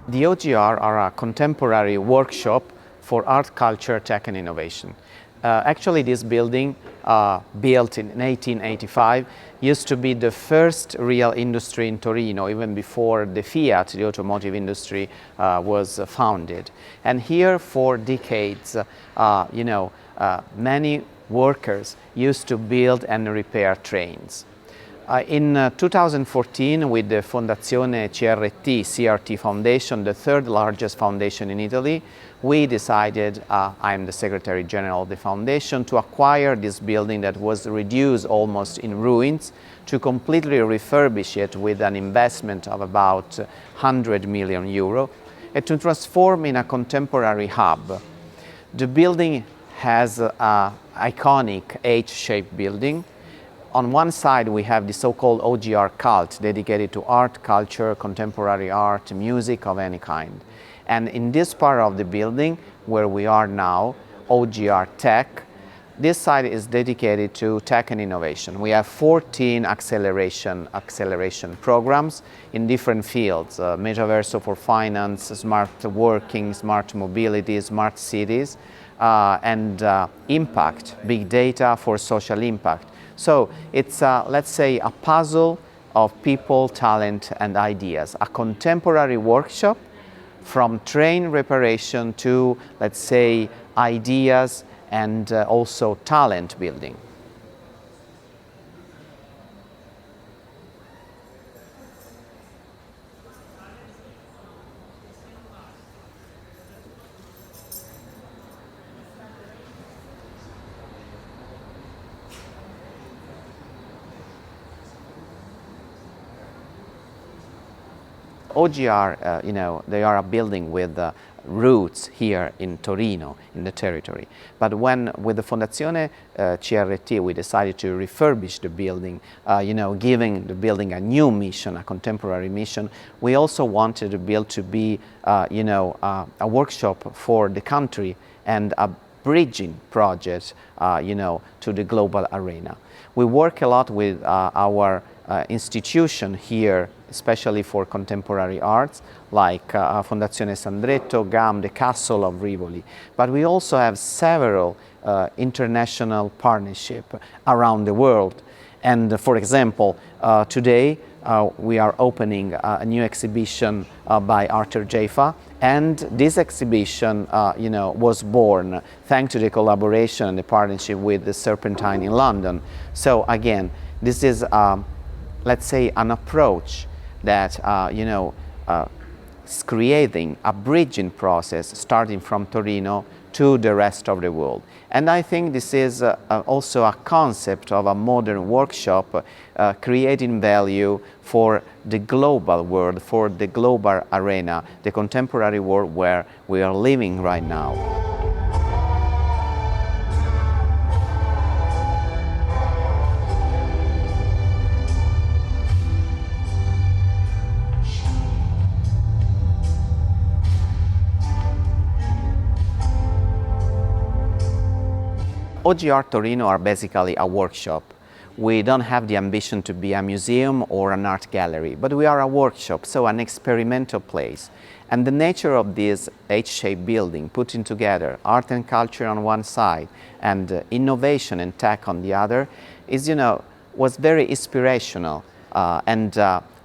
The OGR are a contemporary workshop for art, culture, tech and innovation. Actually, this building, built in 1885, used to be the first real industry in Torino, even before the Fiat, the automotive industry, was founded. And here for decades, many workers used to build and repair trains. In 2014, with the Fondazione CRT Foundation, the third largest foundation in Italy, we decided, I'm the Secretary General of the foundation, to acquire this building that was reduced almost in ruins, to completely refurbish it with an investment of about 100 million euro, and to transform in a contemporary hub. The building has an iconic H-shaped building. On one side, we have the so-called OGR Cult, dedicated to art, culture, contemporary art, music of any kind. And in this part of the building, where we are now, OGR Tech, this side is dedicated to tech and innovation. We have 14 acceleration programs in different fields, metaverse for finance, smart working, smart mobility, smart cities, and impact, big data for social impact. So it's, let's say, a puzzle of people, talent, and ideas. A contemporary workshop from train reparation to, let's say, ideas and also talent building. OGR, they are a building with roots here in Torino, in the territory. But when, with the Fondazione CRT, we decided to refurbish the building, giving the building a new mission, a contemporary mission, we also wanted the build to be, a workshop for the country and a bridging project, to the global arena. We work a lot with our institution here, especially for contemporary arts, like Fondazione Sandretto, GAM, the Castle of Rivoli. But we also have several international partnerships around the world. And for example, today we are opening a new exhibition by Arthur Jaffa, and this exhibition was born thanks to the collaboration and the partnership with the Serpentine in London. So again, this is let's say an approach that is creating a bridging process starting from Torino to the rest of the world. And I think this is also a concept of a modern workshop creating value for the global world, for the global arena, the contemporary world where we are living right now. OGR Torino are basically a workshop. We don't have the ambition to be a museum or an art gallery, but we are a workshop, so an experimental place. And the nature of this H-shaped building, putting together art and culture on one side and innovation and tech on the other, is, was very inspirational.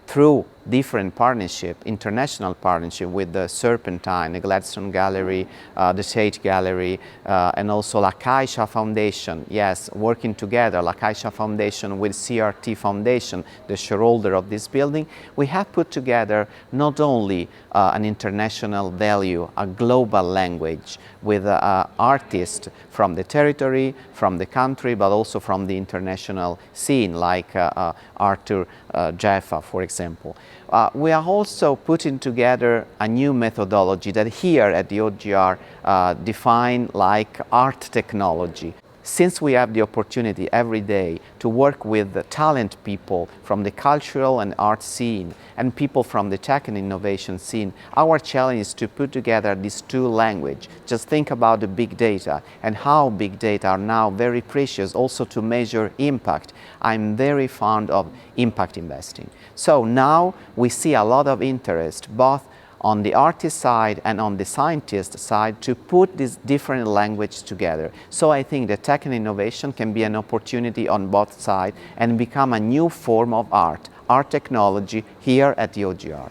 Through different partnership, international partnership with the Serpentine, the Gladstone Gallery, the Tate Gallery, and also La Caixa Foundation. Yes, working together, La Caixa Foundation with CRT Foundation, the shareholder of this building, we have put together not only an international value, a global language with artists from the territory, from the country, but also from the international scene, like Arthur Jaffa, for example. We are also putting together a new methodology that here at the OGR define like art technology. Since we have the opportunity every day to work with the talent people from the cultural and art scene and people from the tech and innovation scene, our challenge is to put together these two languages. Just think about the big data and how big data are now very precious also to measure impact. I'm very fond of impact investing. So now we see a lot of interest both on the artist side and on the scientist side to put these different languages together. So I think that tech and innovation can be an opportunity on both sides and become a new form of art technology here at the OGR.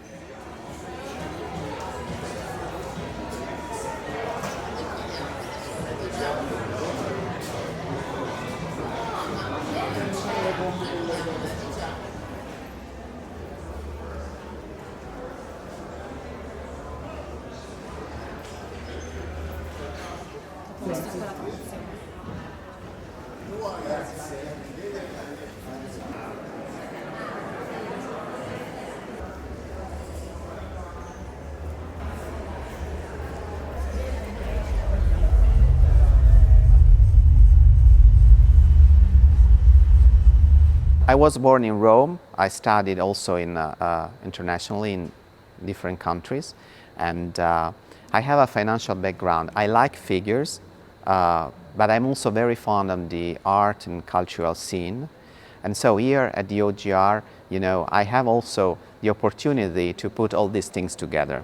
I was born in Rome. I studied also internationally in different countries, and I have a financial background. I like figures, but I'm also very fond of the art and cultural scene. And so here at the OGR, I have also the opportunity to put all these things together.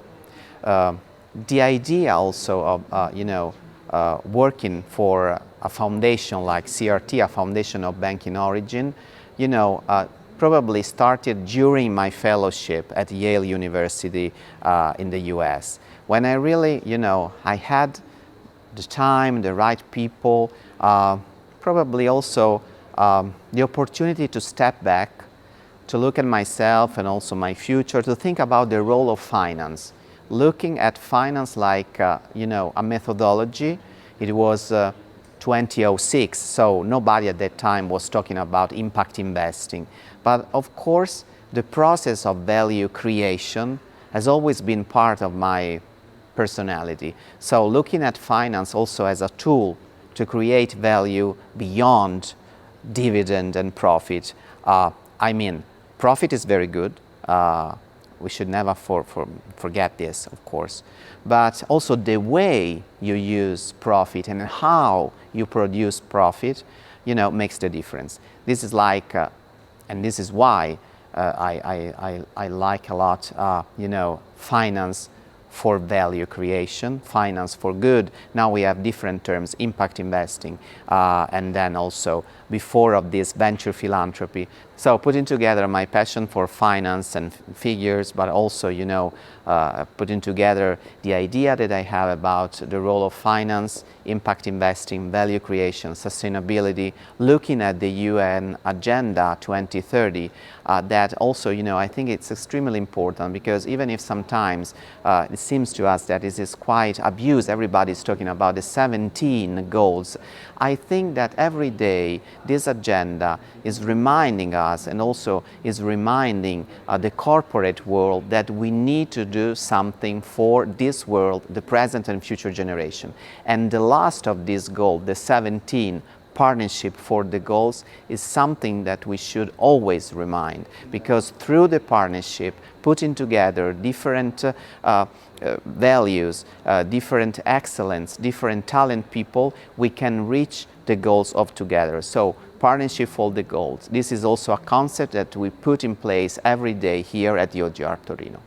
The idea also of working for a foundation like CRT, a foundation of banking origin, probably started during my fellowship at Yale University in the US. When I really, I had the time, the right people, probably also the opportunity to step back, to look at myself and also my future, to think about the role of finance. Looking at finance like, a methodology. It was 2006, so nobody at that time was talking about impact investing. But of course, the process of value creation has always been part of my personality. So looking at finance also as a tool to create value beyond dividend and profit. Profit is very good. We should never forget this, of course. But also the way you use profit and how you produce profit, makes the difference. This is like, and this is why I like a lot, finance for value creation, finance for good. Now we have different terms, impact investing, and then also before of this venture philanthropy. So putting together my passion for finance and figures, but also, putting together the idea that I have about the role of finance, impact investing, value creation, sustainability, looking at the UN Agenda 2030, that also, I think it's extremely important, because even if sometimes it seems to us that it is quite abused, everybody's talking about the 17 goals. I think that every day this agenda is reminding us and also is reminding the corporate world that we need to do something for this world, the present and future generation. And the last of this goal, the 17, partnership for the goals, is something that we should always remind, because through the partnership, putting together different values, different excellence, different talent people, we can reach the goals of together. So partnership for the goals. This is also a concept that we put in place every day here at the OGR Torino.